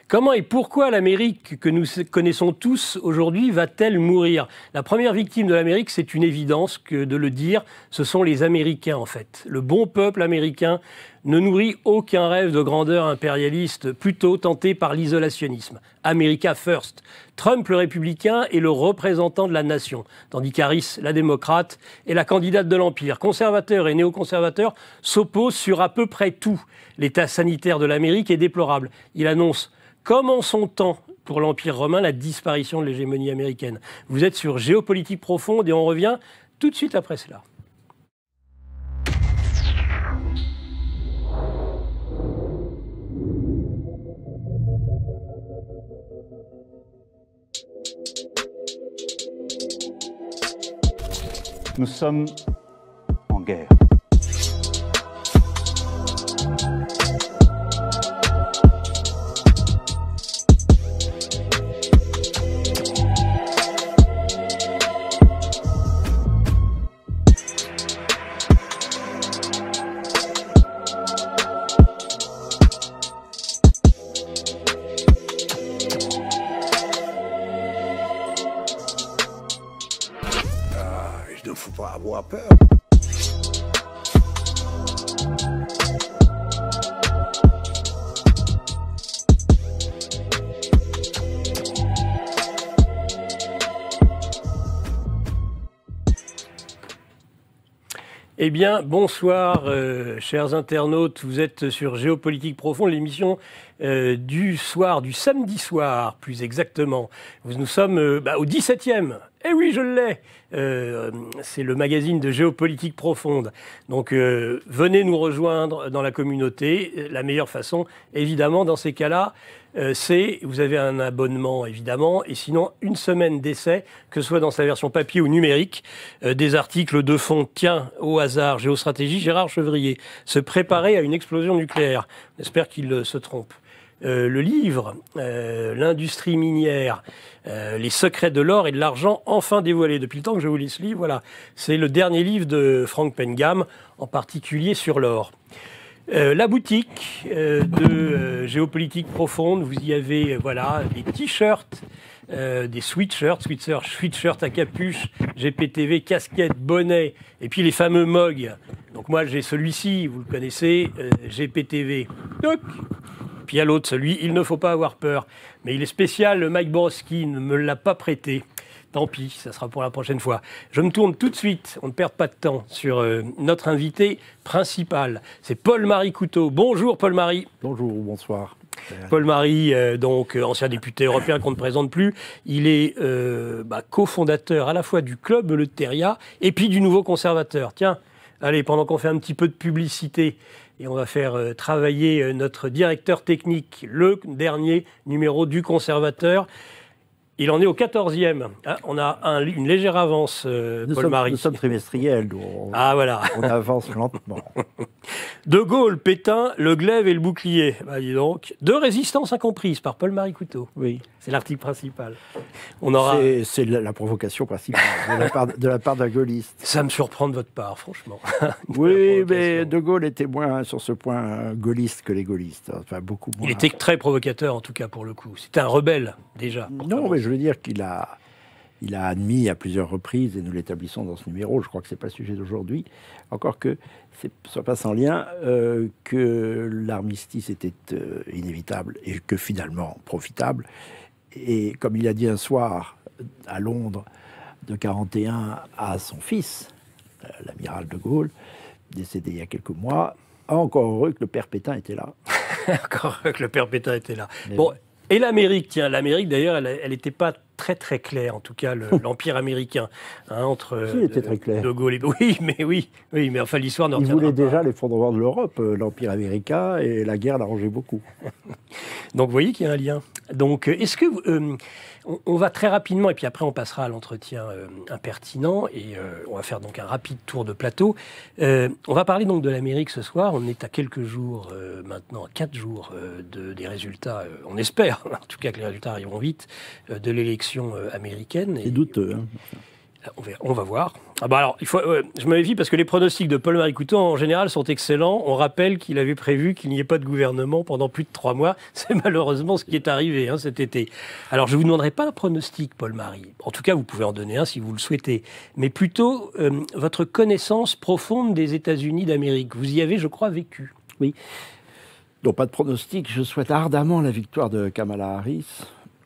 Comment et pourquoi l'Amérique que nous connaissons tous aujourd'hui va-t-elle mourir? La première victime de l'Amérique, c'est une évidence que de le dire, ce sont les Américains en fait. Le bon peuple américain ne nourrit aucun rêve de grandeur impérialiste, plutôt tenté par l'isolationnisme. America first. Trump, le républicain, est le représentant de la nation, tandis qu'Harris, la démocrate, est la candidate de l'Empire. Conservateurs et néoconservateurs s'opposent sur à peu près tout. L'état sanitaire de l'Amérique est déplorable. Il annonce, comme en son temps pour l'Empire romain, la disparition de l'hégémonie américaine. Vous êtes sur Géopolitique profonde et on revient tout de suite après cela. Nous sommes en guerre. Il ne faut pas avoir peur. Eh bien, bonsoir, chers internautes. Vous êtes sur Géopolitique profonde, l'émission du soir, du samedi soir, plus exactement. Nous sommes au 17e. Eh oui, je l'ai. C'est le magazine de Géopolitique profonde. Donc, venez nous rejoindre dans la communauté. La meilleure façon, évidemment, dans ces cas-là, c'est, vous avez un abonnement, évidemment, et sinon, une semaine d'essai, que ce soit dans sa version papier ou numérique, des articles de fond, tiens, au hasard, géostratégie, Gérard Chevrier, se préparer à une explosion nucléaire. J'espère qu'il se trompe. Le livre, l'industrie minière, les secrets de l'or et de l'argent enfin dévoilés. Depuis le temps que je vous lis ce livre, voilà. C'est le dernier livre de Frank Pengam, en particulier sur l'or. La boutique de Géopolitique profonde, vous y avez voilà, des t-shirts, des sweatshirts à capuche, GPTV, casquettes, bonnets, et puis les fameux mugs. Donc moi j'ai celui-ci, vous le connaissez, GPTV. Toc. Puis il y a l'autre, celui, il ne faut pas avoir peur. Mais il est spécial, le Mike Borowski ne me l'a pas prêté. Tant pis, ça sera pour la prochaine fois. Je me tourne tout de suite, on ne perd pas de temps, sur notre invité principal. C'est Paul-Marie Couteau. Bonjour Paul-Marie. Bonjour, bonsoir. Paul-Marie, donc ancien député européen qu'on ne présente plus. Il est cofondateur à la fois du Club Eleutéria et puis du Nouveau Conservateur. Tiens, allez, pendant qu'on fait un petit peu de publicité, et on va faire travailler notre directeur technique, le dernier numéro du Conservateur. Il en est au 14e. Ah, on a une légère avance, Paul-Marie. Nous sommes trimestriels, donc voilà. On avance lentement. De Gaulle, Pétain, le glaive et le bouclier. Bah, dis donc. Deux résistances incomprises par Paul-Marie Couteau. Oui. C'est l'article principal. On aura... C'est la provocation principale de la part d'un gaulliste. Ça me surprend de votre part, franchement. Oui, mais De Gaulle était moins sur ce point gaulliste que les gaullistes. Enfin, beaucoup moins. Il était très provocateur, en tout cas, pour le coup. C'était un rebelle, déjà. Non, mais je veux dire qu'il a admis à plusieurs reprises, et nous l'établissons dans ce numéro, je crois que ce n'est pas le sujet d'aujourd'hui, encore que ce ne soit pas sans lien, que l'armistice était inévitable et que finalement profitable. Et comme il a dit un soir à Londres de 41 à son fils, l'amiral de Gaulle, décédé il y a quelques mois, encore heureux que le père Pétain était là. Encore heureux que le père Pétain était là. Mais bon, et l'Amérique, tiens, l'Amérique d'ailleurs, elle n'était pas très très claire, en tout cas l'Empire américain, entre il était très clair. De Gaulle et... Oui, mais enfin l'histoire ne Il retiendra voulait pas. déjà l'effondrement de l'Europe, l'Empire américain, et la guerre l'arrangeait beaucoup. Donc vous voyez qu'il y a un lien. Donc est-ce que on va très rapidement, et puis après on passera à l'entretien impertinent, et on va faire donc un rapide tour de plateau. On va parler donc de l'Amérique ce soir. On est à quelques jours maintenant, à 4 jours des résultats, on espère en tout cas que les résultats arriveront vite, de l'élection américaine. C'est douteux. Hein. On va voir. Ah bah alors, je me méfie parce que les pronostics de Paul-Marie Coutan, en général, sont excellents. On rappelle qu'il avait prévu qu'il n'y ait pas de gouvernement pendant plus de 3 mois. C'est malheureusement ce qui est arrivé cet été. Alors, je ne vous demanderai pas un pronostic, Paul-Marie. En tout cas, vous pouvez en donner un si vous le souhaitez. Mais plutôt votre connaissance profonde des États-Unis d'Amérique. Vous y avez, je crois, vécu. Oui. Donc, pas de pronostic. Je souhaite ardemment la victoire de Kamala Harris.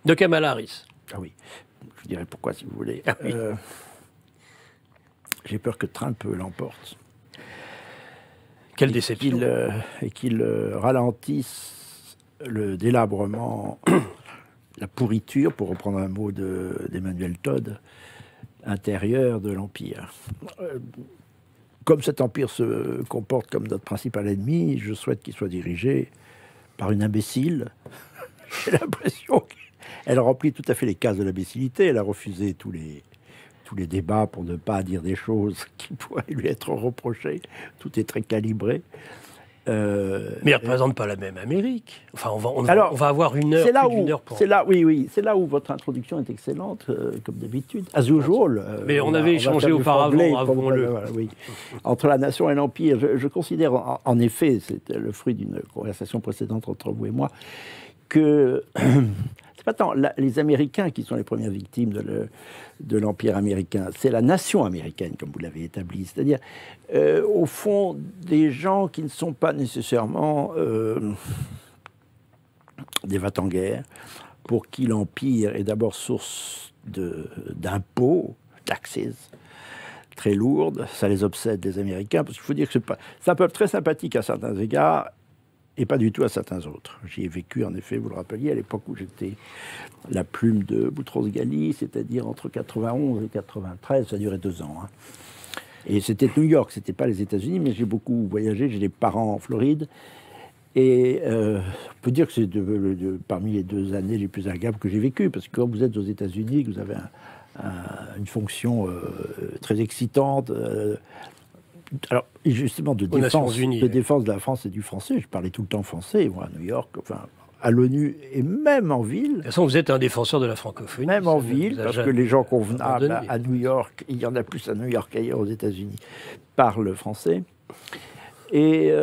De Kamala Harris. Ah oui. Je dirais pourquoi, si vous voulez. Ah oui. J'ai peur que Trump l'emporte. Quelle déception. Et qu'il ralentisse le délabrement, la pourriture, pour reprendre un mot d'Emmanuel Todd, intérieur de l'Empire. Comme cet empire se comporte comme notre principal ennemi, je souhaite qu'il soit dirigé par une imbécile. J'ai l'impression qu'elle remplit tout à fait les cases de l'imbécilité. Elle a refusé tous les débats pour ne pas dire des choses qui pourraient lui être reprochées. Tout est très calibré. Mais elle ne représente pas la même Amérique. Enfin, on va avoir une heure, plus d'une heure pour... C'est là où votre introduction est excellente, comme d'habitude. As usual. Mais on avait échangé auparavant, avouons-le. Oui. Entre la nation et l'Empire. Je considère, en effet, c'est le fruit d'une conversation précédente entre vous et moi, que c'est pas tant les Américains qui sont les premières victimes de l'Empire américain, c'est la nation américaine, comme vous l'avez établi. C'est-à-dire, au fond, des gens qui ne sont pas nécessairement des va-t-en-guerre, pour qui l'Empire est d'abord source d'impôts, taxes, très lourdes. Ça les obsède, les Américains, parce qu'il faut dire que c'est un peuple très sympathique à certains égards, et pas du tout à certains autres. J'y ai vécu, en effet, vous le rappeliez, à l'époque où j'étais la plume de Boutros-Ghali, c'est-à-dire entre 91 et 93, ça a duré 2 ans. Et c'était New York, c'était pas les États-Unis, mais j'ai beaucoup voyagé, j'ai des parents en Floride, et on peut dire que c'est parmi les 2 années les plus agréables que j'ai vécues, parce que quand vous êtes aux États-Unis, que vous avez une fonction très excitante, alors, justement, de défense de la France et du français. Je parlais tout le temps français, moi, à New York, enfin, à l'ONU et même en ville. De toute façon, vous êtes un défenseur de la francophonie. Même en ville, parce que les gens convenables à New York, il y en a plus à New York qu'ailleurs aux États-Unis, parlent français. Et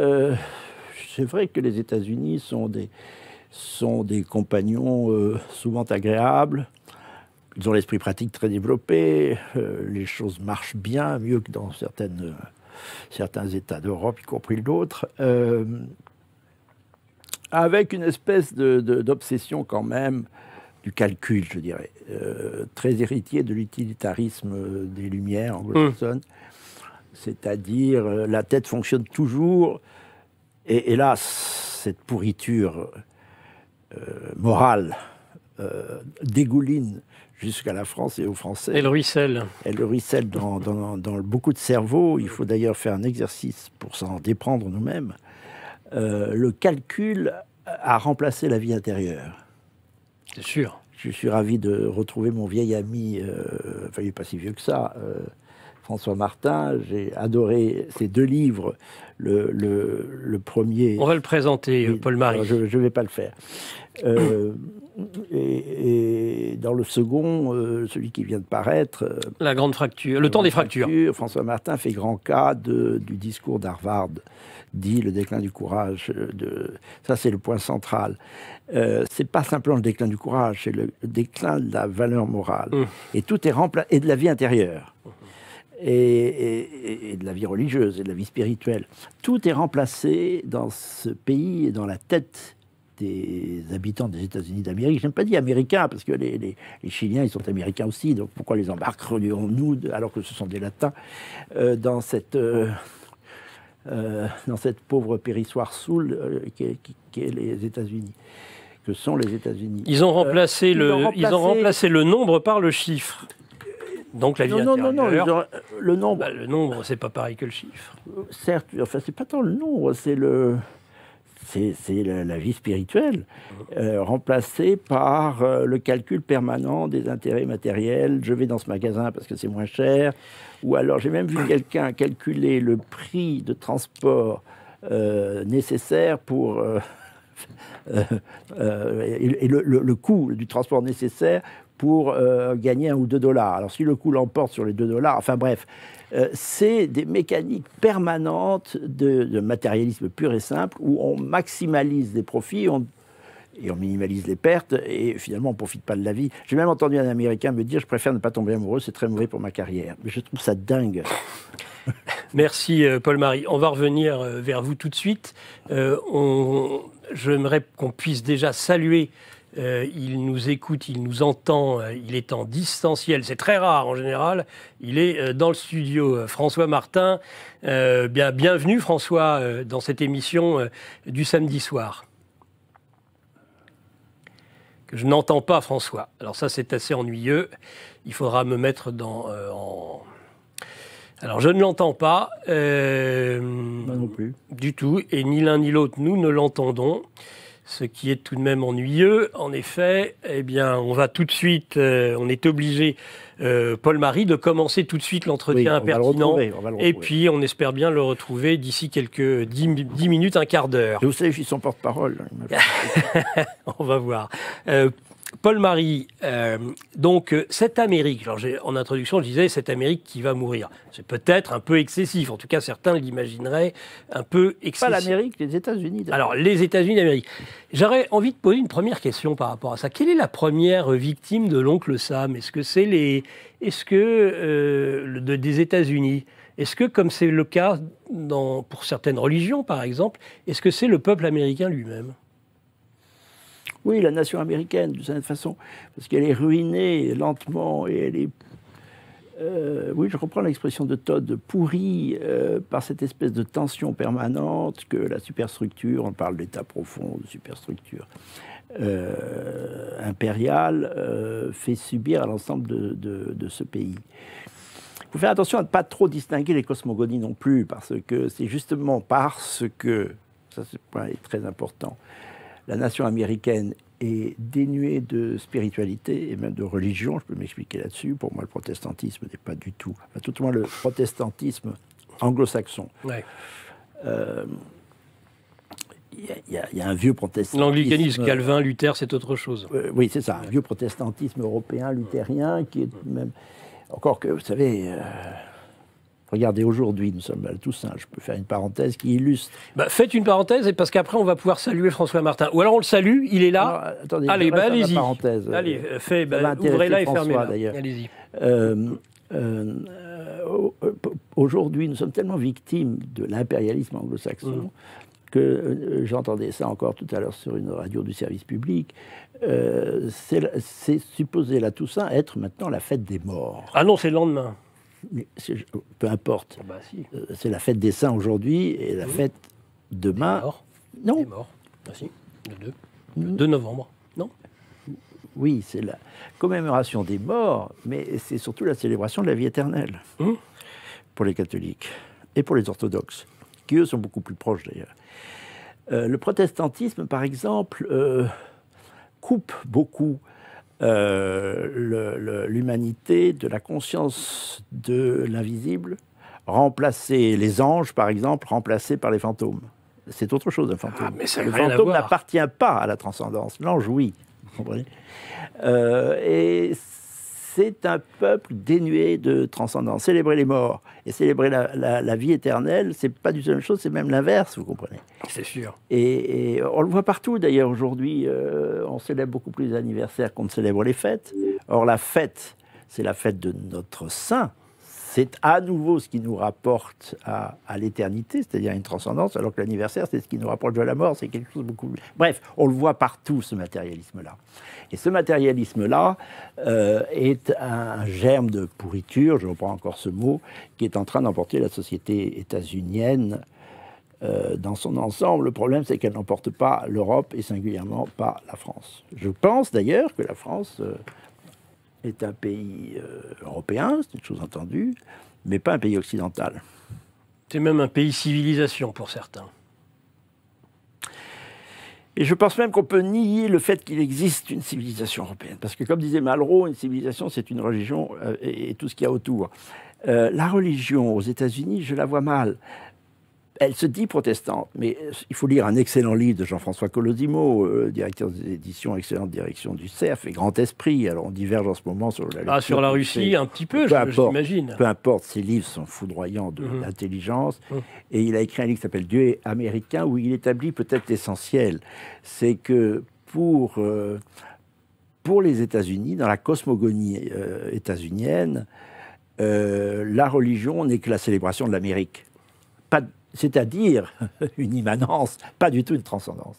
c'est vrai que les États-Unis sont des compagnons souvent agréables. Ils ont l'esprit pratique très développé. Les choses marchent bien, mieux que dans certains États d'Europe, y compris d'autres, avec une espèce d'obsession quand même du calcul, je dirais, très héritier de l'utilitarisme des Lumières anglo-saxonnes, c'est-à-dire la tête fonctionne toujours, et hélas, cette pourriture morale dégouline jusqu'à la France et aux Français. Elle ruisselle. Elle ruisselle dans beaucoup de cerveaux. Il faut d'ailleurs faire un exercice pour s'en déprendre nous-mêmes. Le calcul a remplacé la vie intérieure. C'est sûr. Je suis ravi de retrouver mon vieil ami, enfin il n'est pas si vieux que ça, François Martin. J'ai adoré ses 2 livres. Le premier... On va le présenter, Paul-Marie. Je ne vais pas le faire. Et dans le second, celui qui vient de paraître... La grande fracture, le temps des fractures. François Martin fait grand cas du discours d'Harvard, dit le déclin du courage. Ça, c'est le point central. C'est pas simplement le déclin du courage, c'est le déclin de la valeur morale. Et tout est remplacé, et de la vie intérieure. Et de la vie religieuse et de la vie spirituelle. Tout est remplacé dans ce pays et dans la tête des habitants des États-Unis d'Amérique. Je n'aime pas dire américains, parce que les Chiliens, ils sont américains aussi, donc pourquoi les embarquerions-nous, alors que ce sont des Latins, dans cette pauvre périssoire saoule qu'est les États-Unis, que sont les États-Unis. Ils ont remplacé le nombre par le chiffre. Donc la vie intérieure. Non, le nombre. Le nombre, c'est pas pareil que le chiffre. Certes, enfin, c'est pas tant le nombre, c'est la vie spirituelle, remplacée par le calcul permanent des intérêts matériels. Je vais dans ce magasin parce que c'est moins cher. Ou alors, j'ai même vu quelqu'un calculer le prix de transport nécessaire pour... et le coût du transport nécessaire pour gagner 1 ou 2 dollars. Alors si le coût l'emporte sur les 2 dollars, enfin bref, c'est des mécaniques permanentes de matérialisme pur et simple où on maximalise les profits et on minimalise les pertes et finalement on ne profite pas de la vie. J'ai même entendu un Américain me dire « je préfère ne pas tomber amoureux, c'est très mauvais pour ma carrière ». Mais je trouve ça dingue. Merci Paul-Marie. On va revenir vers vous tout de suite. J'aimerais qu'on puisse déjà saluer. Il nous écoute, il nous entend, il est en distanciel, c'est très rare en général. Il est dans le studio. François Martin, bienvenue François dans cette émission du samedi soir. Que je n'entends pas François. Alors ça c'est assez ennuyeux. Il faudra me mettre en... Alors je ne l'entends pas. Moi non plus. Du tout. Et ni l'un ni l'autre, nous ne l'entendons. Ce qui est tout de même ennuyeux. En effet, eh bien, on va tout de suite, on est obligé, Paul-Marie, de commencer tout de suite l'entretien impertinent. Et puis, on espère bien le retrouver d'ici quelques 10 minutes, un quart d'heure. Vous savez, je suis son porte-parole. On va voir. Paul-Marie, donc cette Amérique, alors en introduction je disais cette Amérique qui va mourir, c'est peut-être un peu excessif, en tout cas certains l'imagineraient un peu excessif. Pas l'Amérique, les États-Unis. Alors les États-Unis d'Amérique. J'aurais envie de poser une première question par rapport à ça. Quelle est la première victime de l'oncle Sam? Est-ce que c'est des États-Unis? Est-ce que, comme c'est le cas pour certaines religions par exemple, est-ce que c'est le peuple américain lui-même? Oui, la nation américaine, d'une certaine façon, parce qu'elle est ruinée lentement et elle est, oui, je reprends l'expression de Todd, pourrie par cette espèce de tension permanente que la superstructure, on parle d'État profond, de superstructure impériale, fait subir à l'ensemble de ce pays. Il faut faire attention à ne pas trop distinguer les cosmogonies non plus, parce que c'est justement parce que, ça ce point est très important, la nation américaine est dénuée de spiritualité et même de religion. Je peux m'expliquer là-dessus. Pour moi, le protestantisme n'est pas du tout... Enfin, tout au moins, le protestantisme anglo-saxon. Ouais. Il y a un vieux protestantisme... L'anglicanisme, Calvin, Luther, c'est autre chose. Oui, c'est ça. Un vieux protestantisme européen, luthérien, qui est même... Encore que, vous savez... Regardez, aujourd'hui, nous sommes à la Toussaint. Je peux faire une parenthèse qui illustre. Faites une parenthèse, parce qu'après, on va pouvoir saluer François Martin. Ou alors, on le salue, il est là. Alors, attendez, allez-y. Parenthèse. Allez, ouvrez-la et fermez-la. Allez-y. Aujourd'hui, nous sommes tellement victimes de l'impérialisme anglo-saxon que j'entendais ça encore tout à l'heure sur une radio du service public. C'est supposé la Toussaint être maintenant la fête des morts. Ah non, c'est le lendemain. Mais peu importe. Bah, si. C'est la fête des saints aujourd'hui et la fête demain. Non. Des morts. Ah, si. Le 2 novembre. Non. Oui, c'est la commémoration des morts, mais c'est surtout la célébration de la vie éternelle pour les catholiques et pour les orthodoxes, qui eux sont beaucoup plus proches d'ailleurs. Le protestantisme, par exemple, coupe beaucoup l'humanité de la conscience de l'invisible, remplacer les anges, par exemple, remplacés par les fantômes. C'est autre chose, un fantôme. Ah, mais ça le n'a rien à fantôme voir. n'appartient pas à la transcendance. L'ange, oui. Vous comprenez ? Et c'est un peuple dénué de transcendance. Célébrer les morts et célébrer la vie éternelle, c'est pas du tout la même chose, c'est même l'inverse, vous comprenez ? C'est sûr. Et on le voit partout d'ailleurs aujourd'hui, on célèbre beaucoup plus les anniversaires qu'on ne célèbre les fêtes. Or la fête, c'est la fête de notre saint. C'est à nouveau ce qui nous rapporte à l'éternité, c'est-à-dire une transcendance, alors que l'anniversaire, c'est ce qui nous rapproche de la mort, c'est quelque chose de beaucoup plus... Bref, on le voit partout, ce matérialisme-là. Et ce matérialisme-là est un germe de pourriture, je reprends encore ce mot, qui est en train d'emporter la société états-unienne dans son ensemble. Le problème, c'est qu'elle n'emporte pas l'Europe et singulièrement pas la France. Je pense d'ailleurs que la France... est un pays européen, c'est une chose entendue, mais pas un pays occidental. C'est même un pays civilisation pour certains. Et je pense même qu'on peut nier le fait qu'il existe une civilisation européenne. Parce que comme disait Malraux, une civilisation, c'est une religion et tout ce qu'il y a autour. La religion aux États-Unis, je la vois mal. Elle se dit protestante, mais il faut lire un excellent livre de Jean-François Colosimo, directeur des éditions, excellente direction du CERF et Grand Esprit. Alors on diverge en ce moment sur la lecture. Sur la Russie, un petit peu, j'imagine. Peu importe, ces livres sont foudroyants d'intelligence. Et il a écrit un livre qui s'appelle Dieu américain, où il établit peut-être l'essentiel. C'est que pour les États-Unis, dans la cosmogonie états-unienne, la religion n'est que la célébration de l'Amérique. C'est-à-dire une immanence, pas du tout une transcendance.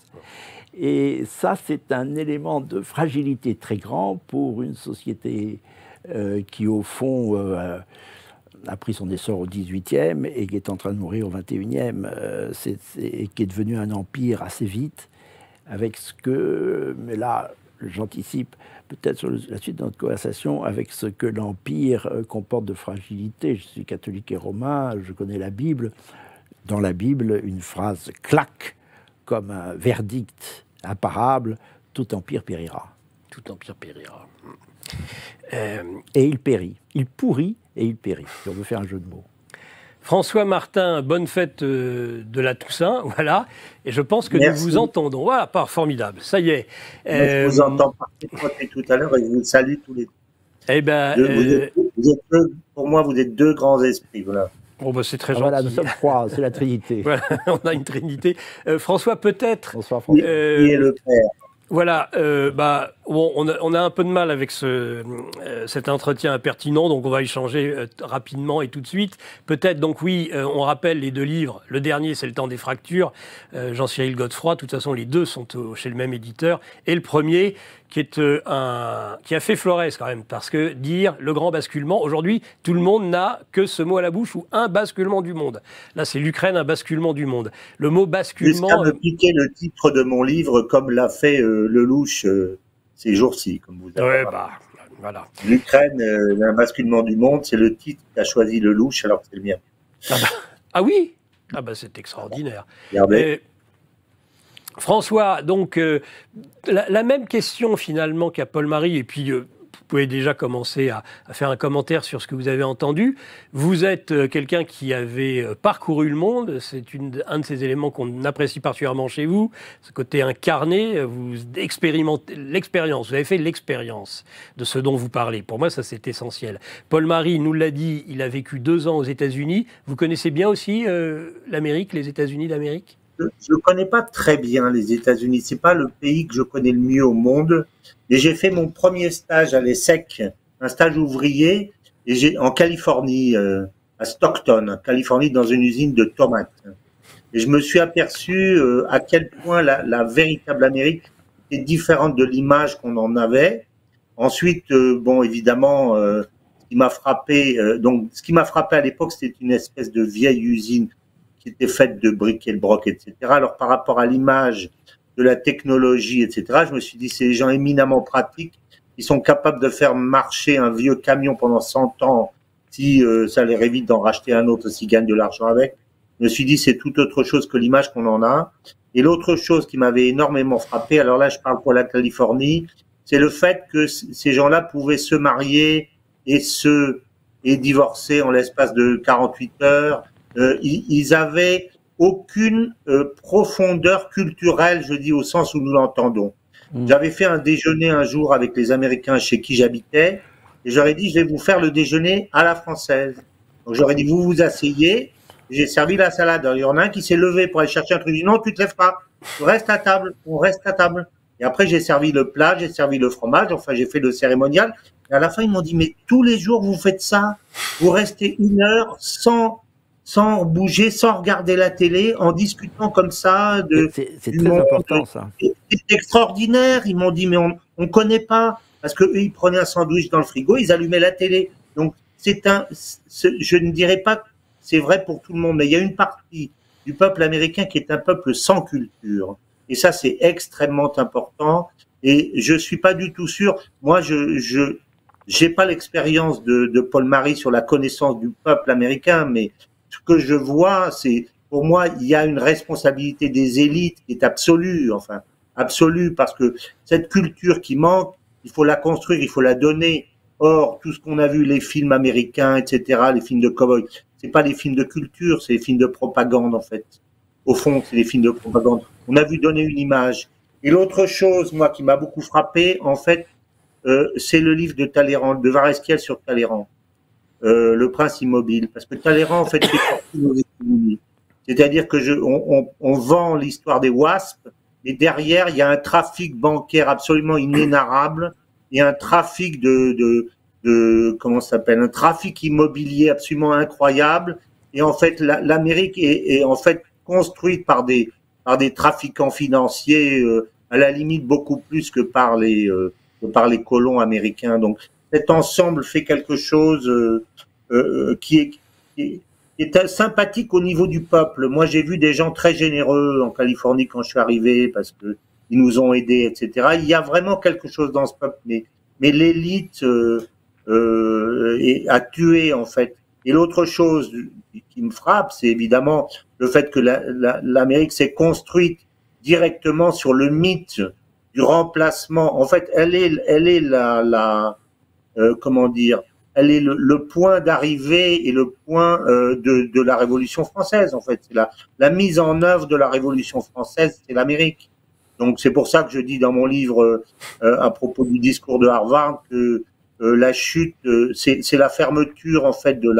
Et ça, c'est un élément de fragilité très grand pour une société qui, au fond, a pris son essor au XVIIIe et qui est en train de mourir au XXIe, et qui est devenu un empire assez vite, avec ce que, mais là, j'anticipe peut-être sur la suite de notre conversation, avec ce que l'empire comporte de fragilité. Je suis catholique et romain, je connais la Bible. Dans la Bible, une phrase claque comme un verdict imparable, tout empire périra. Tout empire périra. Et il périt. Il pourrit et il périt, si on veut faire un jeu de mots. François Martin, bonne fête de la Toussaint, voilà. Et je pense que Merci. nous vous entendons. Voilà, formidable, ça y est. Je vous entends parfaitement tout à l'heure et je vous salue tous les deux. Eh ben, Pour moi, vous êtes deux grands esprits, voilà. Bon, bah, c'est très gentil. Voilà, nous sommes trois, c'est la Trinité. Voilà, on a une trinité. François, peut-être. Bonsoir François. Qui est le Père? Voilà, on a un peu de mal avec cet entretien impertinent, donc on va échanger rapidement et tout de suite. Peut-être, donc oui, on rappelle les deux livres. Le dernier, c'est Le Temps des fractures, Jean-Cyril Godefroy. De toute façon, les deux sont chez le même éditeur. Et le premier, qui a fait Flores quand même, parce que dire le grand basculement, aujourd'hui, tout le monde n'a que ce mot à la bouche, ou un basculement du monde. Là, c'est l'Ukraine, un basculement du monde. Le mot basculement... Jusqu'à me piquer le titre de mon livre, comme l'a fait Lelouch ces jours-ci, comme vous avez dit. Voilà. L'Ukraine, un basculement du monde, c'est le titre qu'a choisi Lelouch, alors que c'est le mien. Ah oui? Ah bah c'est extraordinaire. Regardez. François, donc la même question finalement qu'à Paul-Marie, et puis vous pouvez déjà commencer à faire un commentaire sur ce que vous avez entendu. Vous êtes quelqu'un qui avait parcouru le monde, c'est un de ces éléments qu'on apprécie particulièrement chez vous, ce côté incarné, vous expérimentez l'expérience, vous avez fait l'expérience de ce dont vous parlez. Pour moi, ça c'est essentiel. Paul-Marie nous l'a dit, il a vécu 2 ans aux États-Unis. Vous connaissez bien aussi l'Amérique, les États-Unis d'Amérique ? Je ne connais pas très bien les États-Unis. C'est pas le pays que je connais le mieux au monde. Et j'ai fait mon premier stage à l'ESSEC, un stage ouvrier, en Californie, à Stockton, en Californie, dans une usine de tomates. Et je me suis aperçu à quel point la véritable Amérique est différente de l'image qu'on en avait. Ensuite, bon, évidemment, ce qui m'a frappé à l'époque, c'était une espèce de vieille usine qui était faite de briques et de broc, etc. Alors, par rapport à l'image de la technologie, etc., je me suis dit, c'est des gens éminemment pratiques qui sont capables de faire marcher un vieux camion pendant 100 ans si ça leur évite d'en racheter un autre s'ils gagnent de l'argent avec. Je me suis dit, c'est tout autre chose que l'image qu'on en a. Et l'autre chose qui m'avait énormément frappé, alors là, je parle pour la Californie, c'est le fait que ces gens-là pouvaient se marier et divorcer en l'espace de 48 heures. Ils avaient aucune profondeur culturelle, je dis au sens où nous l'entendons. J'avais fait un déjeuner un jour avec les Américains chez qui j'habitais, et j'aurais dit, je vais vous faire le déjeuner à la française. Donc j'aurais dit, vous vous asseyez, j'ai servi la salade. Alors, il y en a un qui s'est levé pour aller chercher un truc, il dit, non, tu te lèves pas, tu restes à table, on reste à table. Et après, j'ai servi le plat, j'ai servi le fromage, enfin, j'ai fait le cérémonial. Et à la fin, ils m'ont dit, mais tous les jours, vous faites ça, vous restez 1 heure sans bouger, sans regarder la télé, en discutant comme ça. C'est très important, ça. C'est extraordinaire. Ils m'ont dit, mais on connaît pas. Parce que eux, ils prenaient un sandwich dans le frigo, ils allumaient la télé. Donc, je ne dirais pas que c'est vrai pour tout le monde, mais il y a une partie du peuple américain qui est un peuple sans culture. Et ça, c'est extrêmement important. Et je suis pas du tout sûr. Moi, j'ai pas l'expérience de Paul-Marie sur la connaissance du peuple américain, mais ce que je vois, c'est, pour moi, il y a une responsabilité des élites qui est absolue, parce que cette culture qui manque, il faut la construire, il faut la donner. Or, tout ce qu'on a vu, les films américains, etc., les films de cow-boys, c'est pas des films de culture, c'est des films de propagande en fait. Au fond, c'est des films de propagande. On a vu donner une image. Et l'autre chose, moi, qui m'a beaucoup frappé, en fait, c'est le livre de Talleyrand, de Varesquiel sur Talleyrand, Le Prince Immobile, parce que Talleyrand, en fait, fait partie de nos États-Unis. C'est-à-dire que on vend l'histoire des WASP, et derrière, il y a un trafic bancaire absolument inénarrable, et un trafic comment ça s'appelle, un trafic immobilier absolument incroyable. Et en fait, l'Amérique est en fait construite par des trafiquants financiers, à la limite beaucoup plus que par les colons américains. Donc, cet ensemble fait quelque chose qui est sympathique au niveau du peuple. Moi, j'ai vu des gens très généreux en Californie quand je suis arrivé parce que ils nous ont aidés, etc. Il y a vraiment quelque chose dans ce peuple, mais l'élite a tué en fait. Et l'autre chose qui me frappe, c'est évidemment le fait que l'Amérique s'est construite directement sur le mythe du remplacement. En fait, elle est comment dire, elle est le point d'arrivée et le point de la Révolution française. En fait, c'est la mise en œuvre de la Révolution française, c'est l'Amérique. Donc c'est pour ça que je dis dans mon livre à propos du discours de Harvard que la chute, c'est la fermeture en fait de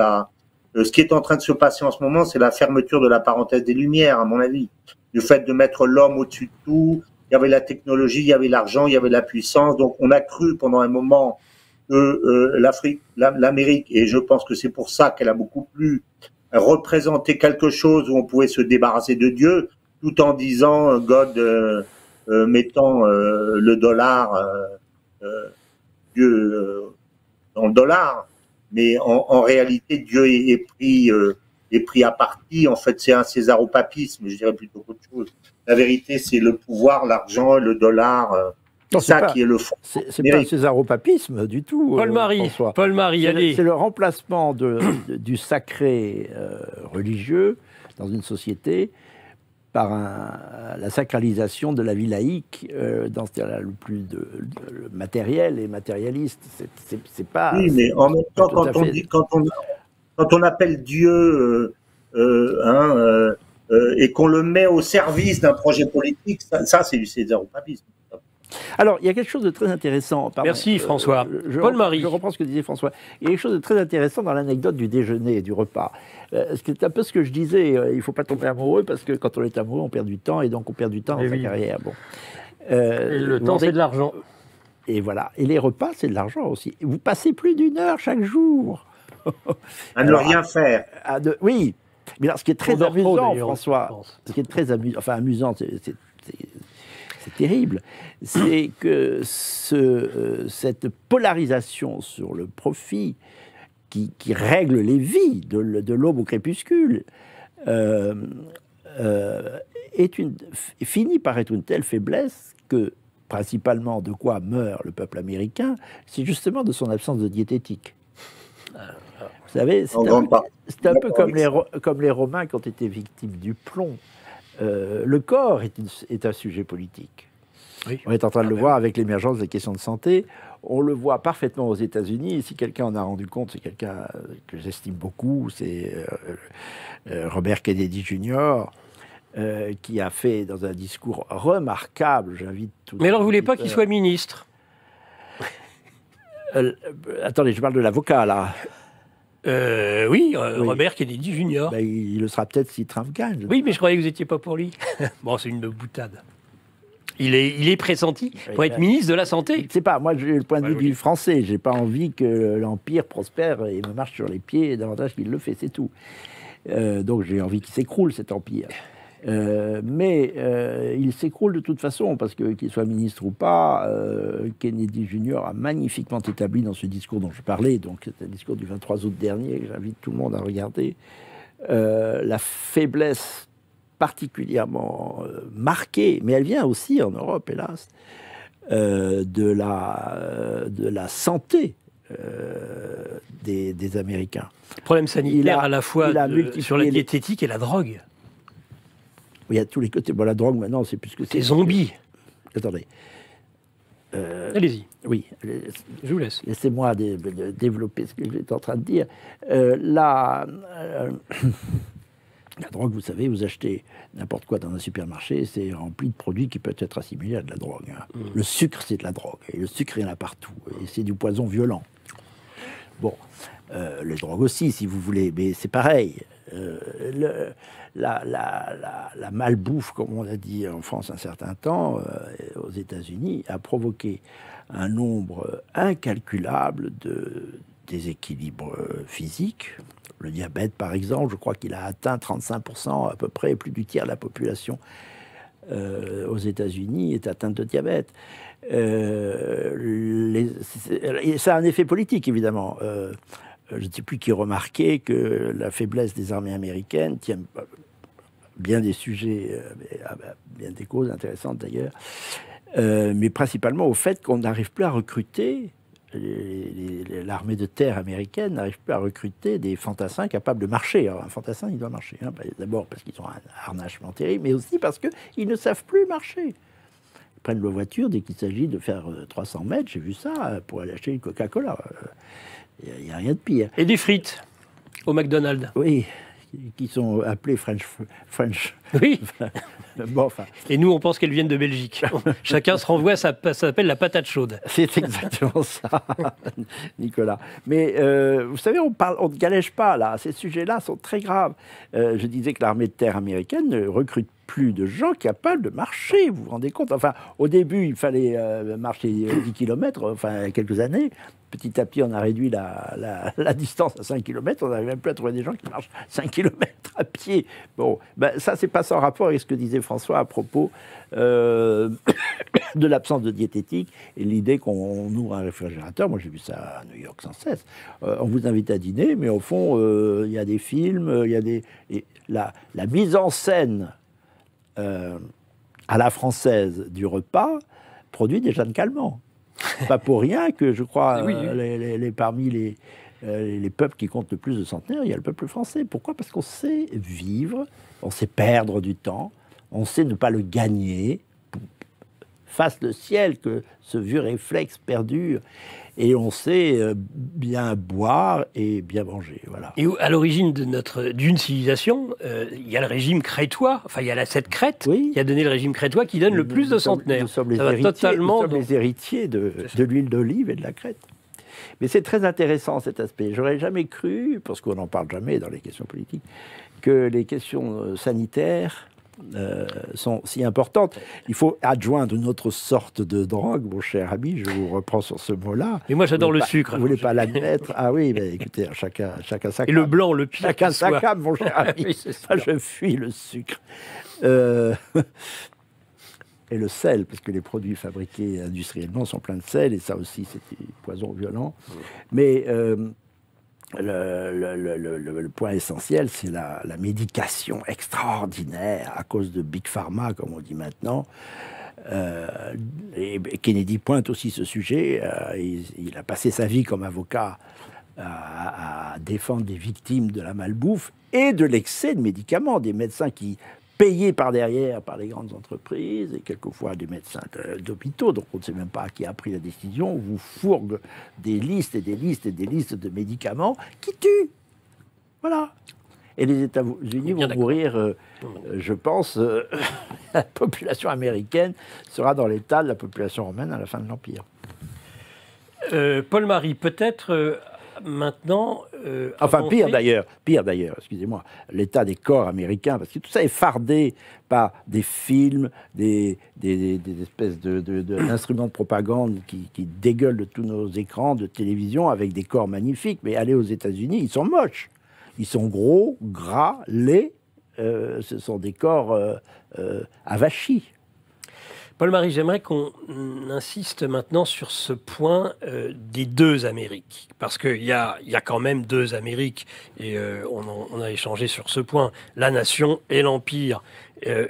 ce qui est en train de se passer en ce moment, c'est la fermeture de la parenthèse des Lumières, à mon avis. Le fait de mettre l'homme au-dessus de tout. Il y avait la technologie, il y avait l'argent, il y avait la puissance. Donc on a cru pendant un moment que l'Amérique, et je pense que c'est pour ça qu'elle a beaucoup plus représenté quelque chose où on pouvait se débarrasser de Dieu, tout en disant God, mettant le dollar, Dieu dans le dollar. Mais en réalité, Dieu est pris à partie. En fait, c'est un césaropapisme, je dirais plutôt qu'autre chose. La vérité, c'est le pouvoir, l'argent, le dollar. Non, ça qui est le fond. C'est pas un césaropapisme du tout. Paul-Marie, allez. C'est le remplacement du sacré religieux dans une société par la sacralisation de la vie laïque dans ce terme-là, le plus le matériel et matérialiste. C'est pas. Oui, mais en même temps, quand on appelle Dieu et qu'on le met au service d'un projet politique, ça c'est du césaropapisme. Alors, il y a quelque chose de très intéressant. Pardon, merci François. Paul-Marie. Je reprends ce que disait François. Il y a quelque chose de très intéressant dans l'anecdote du déjeuner et du repas. C'est un peu ce que je disais, il ne faut pas tomber amoureux parce que quand on est amoureux, on perd du temps et donc on perd du temps dans sa carrière. Bon. Et le temps, c'est de l'argent. Et voilà. Et les repas, c'est de l'argent aussi. Vous passez plus d'une heure chaque jour. À ne rien faire. Oui. Mais alors, ce qui est très amusant, François, ce qui est très amusant, c'est terrible, c'est que cette polarisation sur le profit qui règle les vies de l'aube au crépuscule finit par être une telle faiblesse que, principalement, de quoi meurt le peuple américain, c'est justement de son absence de diététique. Vous savez, c'est un peu comme les Romains qui ont été victimes du plomb. Le corps est un sujet politique. Oui. On est en train de le voir avec l'émergence des questions de santé. On le voit parfaitement aux États-Unis. Et si quelqu'un en a rendu compte, c'est quelqu'un que j'estime beaucoup, c'est Robert Kennedy Jr., qui a fait dans un discours remarquable, j'invite tout. Mais alors, vous ne voulez pas qu'il soit ministre? Attendez, je parle de l'avocat, là. Oui, Robert Kennedy Jr. Ben, il le sera peut-être si Trump gagne. Oui, mais je croyais que vous n'étiez pas pour lui. Bon, c'est une boutade. Il est pressenti pour être ministre de la Santé. Je ne sais pas, moi j'ai le point de vue du français. Je n'ai pas envie que l'Empire prospère et me marche sur les pieds davantage qu'il le fait, c'est tout. Donc j'ai envie qu'il s'écroule, cet Empire. Mais il s'écroule de toute façon, parce que qu'il soit ministre ou pas, Kennedy Jr. a magnifiquement établi dans ce discours dont je parlais, donc c'est un discours du 23 août dernier, que j'invite tout le monde à regarder, la faiblesse particulièrement marquée, mais elle vient aussi en Europe, hélas, de la santé des Américains. Problème sanitaire à la fois sur la diététique et la drogue. Il y a tous les côtés. Bon, la drogue, maintenant, c'est plus que c'est. Des zombies. Attendez. Allez-y. Oui, je vous laisse. Laissez-moi développer ce que j'étais en train de dire. La drogue, vous savez, vous achetez n'importe quoi dans un supermarché, c'est rempli de produits qui peuvent être assimilés à de la drogue. Le sucre, c'est de la drogue. Et le sucre, il y en a partout. Et c'est du poison violent. Bon, les drogues aussi, si vous voulez, mais c'est pareil. La malbouffe, comme on l'a dit en France un certain temps, aux États-Unis, a provoqué un nombre incalculable de déséquilibres physiques. Le diabète, par exemple, je crois qu'il a atteint 35% à peu près, plus du tiers de la population aux États-Unis est atteinte de diabète. Ça a un effet politique, évidemment. Je ne sais plus qui remarquait que la faiblesse des armées américaines tient bien des sujets, bien des causes intéressantes d'ailleurs, mais principalement au fait qu'on n'arrive plus à recruter, l'armée de terre américaine n'arrive plus à recruter des fantassins capables de marcher. Alors, un fantassin, il doit marcher. Hein, d'abord parce qu'ils ont un harnachement terrible, mais aussi parce qu'ils ne savent plus marcher. Ils prennent leur voiture dès qu'il s'agit de faire 300 mètres, j'ai vu ça, pour aller acheter une Coca-Cola. Il n'y a rien de pire. Et des frites au McDonald's. Oui, qui sont appelées French. Oui. Bon, enfin. Et nous, on pense qu'elles viennent de Belgique. Chacun se renvoie, ça s'appelle la patate chaude. C'est exactement ça, Nicolas. Mais vous savez, on ne galège pas, là. Ces sujets-là sont très graves. Je disais que l'armée de terre américaine ne recrute plus de gens capables de marcher, vous vous rendez compte? Enfin, au début, il fallait marcher 10 km, enfin, il y a quelques années. Petit à petit, on a réduit la distance à 5 km. On n'arrive même plus à trouver des gens qui marchent 5 km à pied. Bon, ben, ça, c'est pas sans rapport avec ce que disait François à propos de l'absence de diététique et l'idée qu'on ouvre un réfrigérateur. Moi, j'ai vu ça à New York sans cesse. On vous invite à dîner, mais au fond, il y a des films, il y a des... La mise en scène à la française du repas produit des jeunes calmants. Pas pour rien que, je crois, oui. Parmi les peuples qui comptent le plus de centenaires, il y a le peuple français. Pourquoi? Parce qu'on sait vivre, on sait perdre du temps, on sait ne pas le gagner, fasse le ciel que ce vieux réflexe perdure, et on sait bien boire et bien manger. Voilà. Et à l'origine d'une civilisation, il y a le régime crétois, enfin il y a cette Crète qui a donné le régime crétois qui donne le plus de centenaires. Nous sommes les héritiers de l'huile d'olive et de la Crète. Mais c'est très intéressant cet aspect. J'aurais jamais cru, parce qu'on n'en parle jamais dans les questions politiques, que les questions sanitaires sont si importantes. Il faut adjoindre une autre sorte de drogue, mon cher ami, je vous reprends sur ce mot-là. Mais moi j'adore le sucre. Vous voulez pas l'admettre? Ah oui, mais écoutez, chacun sa cam. Et le blanc, le pire. Chacun sa cam, mon cher ami. Oui, je fuis le sucre. Et le sel, parce que les produits fabriqués industriellement sont pleins de sel, et ça aussi, c'est un poison violent. Mais le point essentiel, c'est la médication extraordinaire à cause de Big Pharma, comme on dit maintenant. Et Kennedy pointe aussi ce sujet. Il a passé sa vie comme avocat à défendre des victimes de la malbouffe et de l'excès de médicaments, des médecins qui payés par derrière par les grandes entreprises et quelquefois des médecins d'hôpitaux, donc on ne sait même pas qui a pris la décision, vous fourguent des listes et des listes et des listes de médicaments qui tuent. Voilà. Et les États-Unis vont mourir, je pense, la population américaine sera dans l'état de la population romaine à la fin de l'Empire. Paul-Marie, peut-être... Maintenant, enfin pire d'ailleurs, excusez-moi, l'état des corps américains, parce que tout ça est fardé par des films, des espèces d'instruments de propagande qui dégueulent de tous nos écrans de télévision avec des corps magnifiques. Mais allez aux États-Unis, ils sont moches, ils sont gros, gras, laids, ce sont des corps avachis. Paul-Marie, j'aimerais qu'on insiste maintenant sur ce point des deux Amériques. Parce qu'il y a quand même deux Amériques, et on a échangé sur ce point. La nation et l'empire,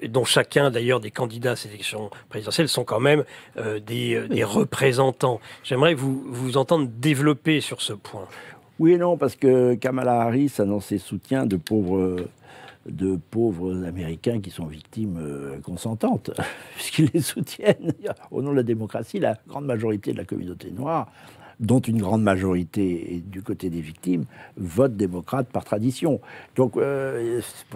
dont chacun d'ailleurs des candidats à ces élections présidentielles sont quand même des représentants. J'aimerais vous entendre développer sur ce point. Oui et non, parce que Kamala Harris annonce ses soutiens de pauvres de pauvres Américains qui sont victimes consentantes, puisqu'ils les soutiennent. Au nom de la démocratie, la grande majorité de la communauté noire, dont une grande majorité est du côté des victimes, vote démocrate par tradition. Donc,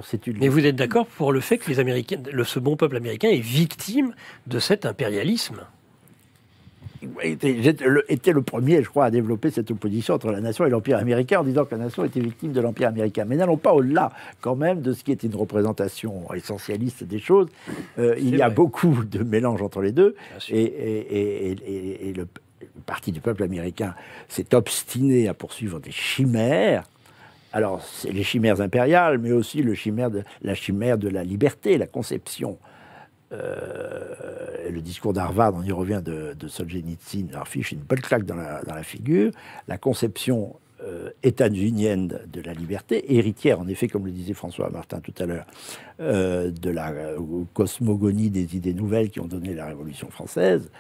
c'est une... Mais vous êtes d'accord pour le fait que les Américains, ce bon peuple américain est victime de cet impérialisme? était le premier, je crois, à développer cette opposition entre la nation et l'Empire américain en disant que la nation était victime de l'Empire américain. Mais n'allons pas au-delà, quand même, de ce qui est une représentation essentialiste des choses. Il y a beaucoup de mélange entre les deux. Et le Parti du peuple américain s'est obstiné à poursuivre des chimères. Alors, c'est les chimères impériales, mais aussi la chimère de la liberté, la conception. Le discours d'Harvard, on y revient, de Solzhenitsyn, leur fiche une bonne claque dans la figure. La conception états-unienne de la liberté, héritière, en effet, comme le disait François Martin tout à l'heure, de la cosmogonie des idées nouvelles qui ont donné la Révolution française.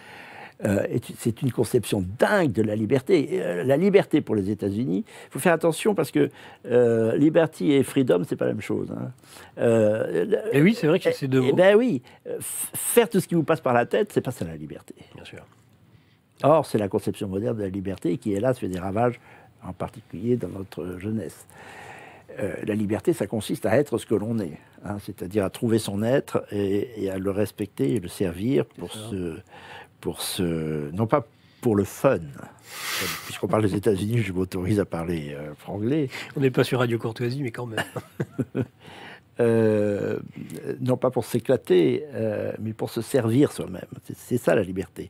C'est une conception dingue de la liberté. La liberté pour les États-Unis, il faut faire attention parce que liberty et freedom, c'est pas la même chose. Et oui, c'est vrai que c'est deux mots. Ben oui, faire tout ce qui vous passe par la tête, c'est pas ça la liberté. Bien sûr. Or, c'est la conception moderne de la liberté qui, hélas, fait des ravages, en particulier dans notre jeunesse. La liberté, ça consiste à être ce que l'on est, c'est-à-dire à trouver son être et à le respecter et le servir non pas pour le fun, puisqu'on parle des États-Unis, je m'autorise à parler franglais. On n'est pas sur Radio Courtoisie, mais quand même. Non pas pour s'éclater, mais pour se servir soi-même. C'est ça la liberté.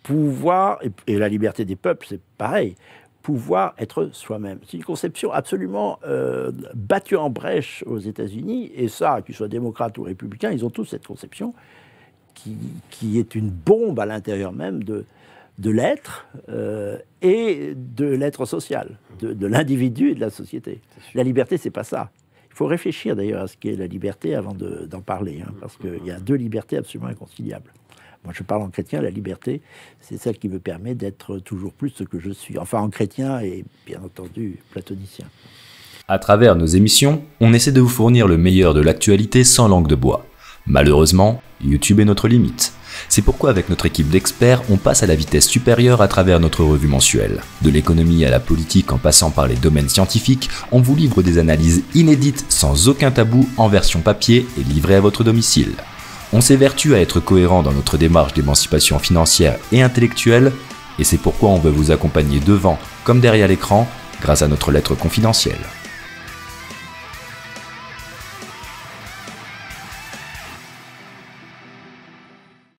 Pouvoir, et la liberté des peuples, c'est pareil, pouvoir être soi-même. C'est une conception absolument battue en brèche aux États-Unis, et ça, qu'ils soient démocrates ou républicains, ils ont tous cette conception qui est une bombe à l'intérieur même de l'être et de l'être social, de l'individu et de la société. La liberté, c'est pas ça. Il faut réfléchir d'ailleurs à ce qu'est la liberté avant d'en parler, parce qu'il y a deux libertés absolument inconciliables. Moi, je parle en chrétien, la liberté, c'est celle qui me permet d'être toujours plus ce que je suis. Enfin, en chrétien et bien entendu platonicien. À travers nos émissions, on essaie de vous fournir le meilleur de l'actualité sans langue de bois. Malheureusement, YouTube est notre limite. C'est pourquoi avec notre équipe d'experts, on passe à la vitesse supérieure à travers notre revue mensuelle. De l'économie à la politique en passant par les domaines scientifiques, on vous livre des analyses inédites sans aucun tabou en version papier et livrées à votre domicile. On s'évertue à être cohérent dans notre démarche d'émancipation financière et intellectuelle, et c'est pourquoi on veut vous accompagner devant comme derrière l'écran grâce à notre lettre confidentielle.